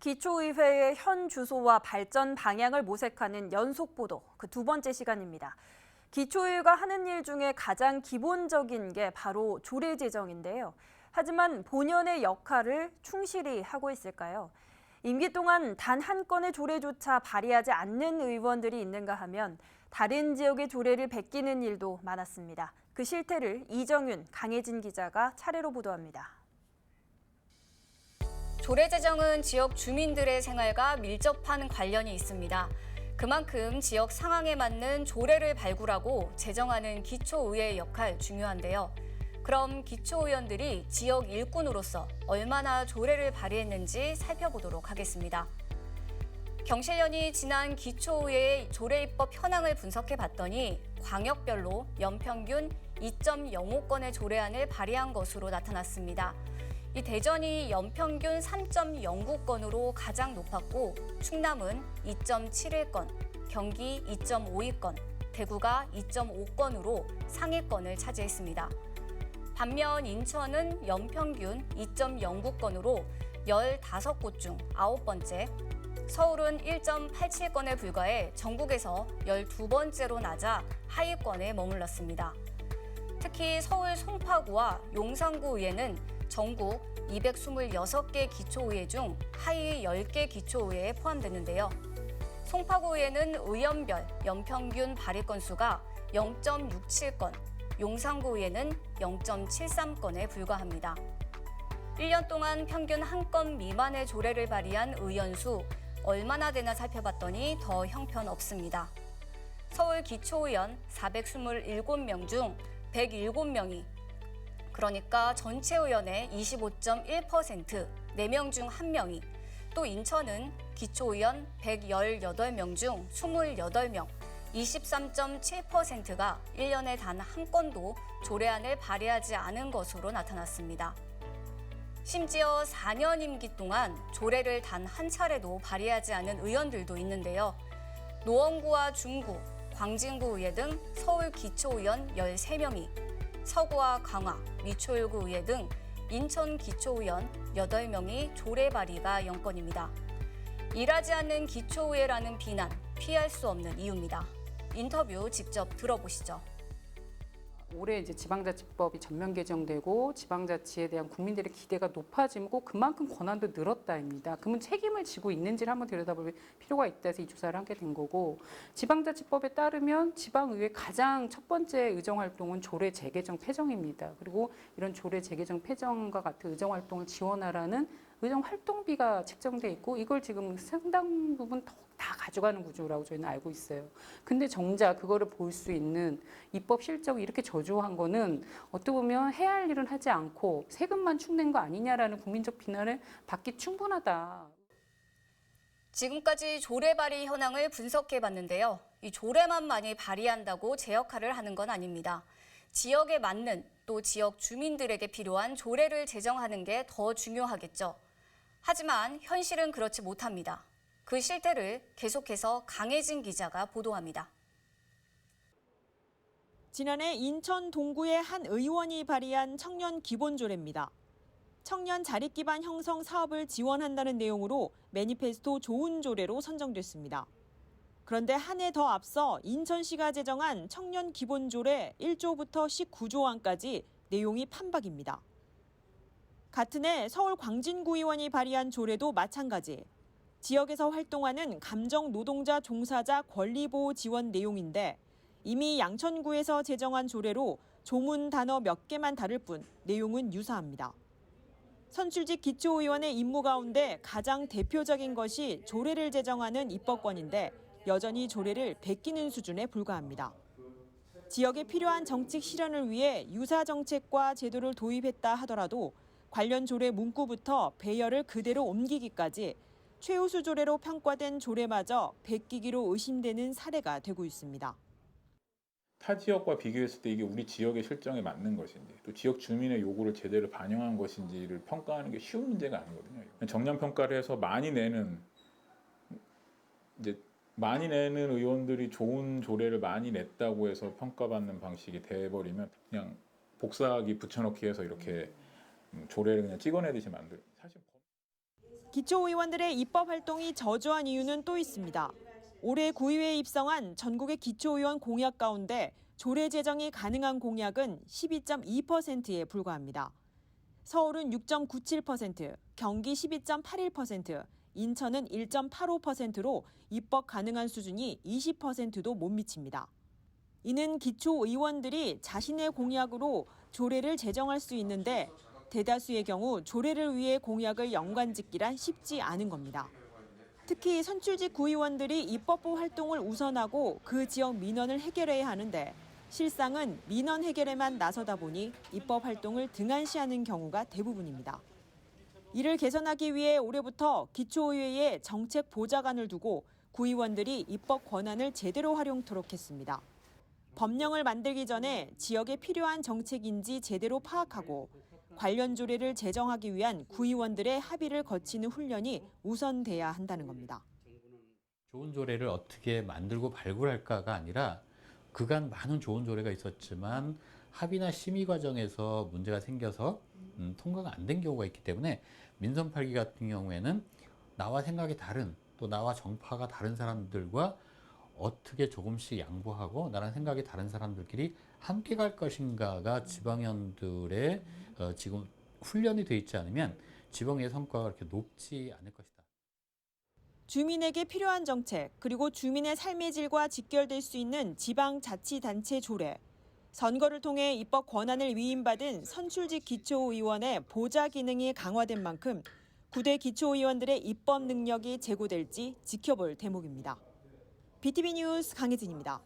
기초의회의 현 주소와 발전 방향을 모색하는 연속 보도, 그 두 번째 시간입니다. 기초의회가 하는 일 중에 가장 기본적인 게 바로 조례 제정인데요. 하지만 본연의 역할을 충실히 하고 있을까요? 임기 동안 단 한 건의 조례조차 발의하지 않는 의원들이 있는가 하면 다른 지역의 조례를 베끼는 일도 많았습니다. 그 실태를 이정윤, 강혜진 기자가 차례로 보도합니다. 조례 제정은 지역 주민들의 생활과 밀접한 관련이 있습니다. 그만큼 지역 상황에 맞는 조례를 발굴하고 제정하는 기초의회의 역할 중요한데요. 그럼 기초의원들이 지역 일꾼으로서 얼마나 조례를 발의했는지 살펴보도록 하겠습니다. 경실련이 지난 기초의회의 조례 입법 현황을 분석해 봤더니 광역별로 연평균 2.05건의 조례안을 발의한 것으로 나타났습니다. 이 대전이 연평균 3.09건으로 가장 높았고 충남은 2.71건, 경기 2.52건, 대구가 2.5건으로 상위권을 차지했습니다. 반면 인천은 연평균 2.09건으로 15곳 중 9번째, 서울은 1.87건에 불과해 전국에서 12번째로 낮아 하위권에 머물렀습니다. 특히 서울 송파구와 용산구의회는 전국 226개 기초의회 중 하위 10개 기초의회에 포함되는데요. 송파구의회는 의원별 연평균 발의 건수가 0.67건, 용산구의회는 0.73건에 불과합니다. 1년 동안 평균 한 건 미만의 조례를 발의한 의원 수 얼마나 되나 살펴봤더니 더 형편없습니다. 서울 기초의원 427명 중 107명이 그러니까 전체 의원의 25.1%, 4명 중 1명이, 또 인천은 기초의원 118명 중 28명, 23.7%가 1년에 단 한 건도 조례안을 발의하지 않은 것으로 나타났습니다. 심지어 4년 임기 동안 조례를 단 한 차례도 발의하지 않은 의원들도 있는데요. 노원구와 중구, 광진구의회 등 서울 기초의원 13명이, 서구와 강화, 미추홀구의회 등 인천 기초의원 8명이 조례 발의가 영건입니다. 일하지 않는 기초의회라는 비난, 피할 수 없는 이유입니다. 인터뷰 직접 들어보시죠. 올해 이제 지방자치법이 전면 개정되고 지방자치에 대한 국민들의 기대가 높아지고 그만큼 권한도 늘었다입니다. 그러면 책임을 지고 있는지를 한번 들여다볼 필요가 있다 해서 이 조사를 하게 된 거고, 지방자치법에 따르면 지방의회 가장 첫 번째 의정활동은 조례 재개정 폐정입니다. 그리고 이런 조례 재개정 폐정과 같은 의정활동을 지원하라는 의정활동비가 책정돼 있고, 이걸 지금 상당 부분 다 가져가는 구조라고 저희는 알고 있어요. 근데 정작 그거를 볼 수 있는 입법 실적이 이렇게 저조한 거는 어떻게 보면 해야 할 일은 하지 않고 세금만 축낸 거 아니냐라는 국민적 비난을 받기 충분하다. 지금까지 조례 발의 현황을 분석해 봤는데요. 이 조례만 많이 발의한다고 제 역할을 하는 건 아닙니다. 지역에 맞는 또 지역 주민들에게 필요한 조례를 제정하는 게 더 중요하겠죠. 하지만 현실은 그렇지 못합니다. 그 실태를 계속해서 강혜진 기자가 보도합니다. 지난해 인천 동구의 한 의원이 발의한 청년 기본조례입니다. 청년 자립기반 형성 사업을 지원한다는 내용으로 매니페스토 좋은 조례로 선정됐습니다. 그런데 한 해 더 앞서 인천시가 제정한 청년 기본조례 1조부터 19조안까지 내용이 판박입니다. 같은 해 서울 광진구의원이 발의한 조례도 마찬가지. 지역에서 활동하는 감정 노동자 종사자 권리보호 지원 내용인데 이미 양천구에서 제정한 조례로 조문 단어 몇 개만 다를 뿐 내용은 유사합니다. 선출직 기초의원의 임무 가운데 가장 대표적인 것이 조례를 제정하는 입법권인데 여전히 조례를 베끼는 수준에 불과합니다. 지역에 필요한 정책 실현을 위해 유사 정책과 제도를 도입했다 하더라도 관련 조례 문구부터 배열을 그대로 옮기기까지 최우수 조례로 평가된 조례마저 베끼기로 의심되는 사례가 되고 있습니다. 타 지역과 비교했을 때 이게 우리 지역의 실정에 맞는 것인지, 또 지역 주민의 요구를 제대로 반영한 것인지를 평가하는 게 쉬운 문제가 아니거든요. 정량 평가를 해서 많이 내는 의원들이 좋은 조례를 많이 냈다고 해서 평가받는 방식이 돼버리면 그냥 복사하기 붙여넣기 해서 이렇게 조례를 그냥 찍어내듯이 만들어요. 사실 기초의원들의 입법 활동이 저조한 이유는 또 있습니다. 올해 구의회에 입성한 전국의 기초의원 공약 가운데 조례 제정이 가능한 공약은 12.2%에 불과합니다. 서울은 6.97%, 경기 12.81%, 인천은 1.85%로 입법 가능한 수준이 20%도 못 미칩니다. 이는 기초의원들이 자신의 공약으로 조례를 제정할 수 있는데 대다수의 경우 조례를 위해 공약을 연관짓기란 쉽지 않은 겁니다. 특히 선출직 구의원들이 입법부 활동을 우선하고 그 지역 민원을 해결해야 하는데 실상은 민원 해결에만 나서다 보니 입법 활동을 등한시하는 경우가 대부분입니다. 이를 개선하기 위해 올해부터 기초의회에 정책 보좌관을 두고 구의원들이 입법 권한을 제대로 활용토록 했습니다. 법령을 만들기 전에 지역에 필요한 정책인지 제대로 파악하고 관련 조례를 제정하기 위한 구의원들의 합의를 거치는 훈련이 우선돼야 한다는 겁니다. 좋은 조례를 어떻게 만들고 발굴할까가 아니라 그간 많은 좋은 조례가 있었지만 합의나 심의 과정에서 문제가 생겨서 통과가 안 된 경우가 있기 때문에 민선 8기 같은 경우에는 나와 생각이 다른 또 나와 정파가 다른 사람들과 어떻게 조금씩 양보하고 나랑 생각이 다른 사람들끼리 함께 갈 것인가가 지방의원들의 지금 훈련이 돼 있지 않으면 지방의 성과가 그렇게 높지 않을 것이다. 주민에게 필요한 정책, 그리고 주민의 삶의 질과 직결될 수 있는 지방자치단체 조례, 선거를 통해 입법 권한을 위임받은 선출직 기초의원의 보좌 기능이 강화된 만큼 9대 기초의원들의 입법 능력이 제고될지 지켜볼 대목입니다. BTV 뉴스 강혜진입니다.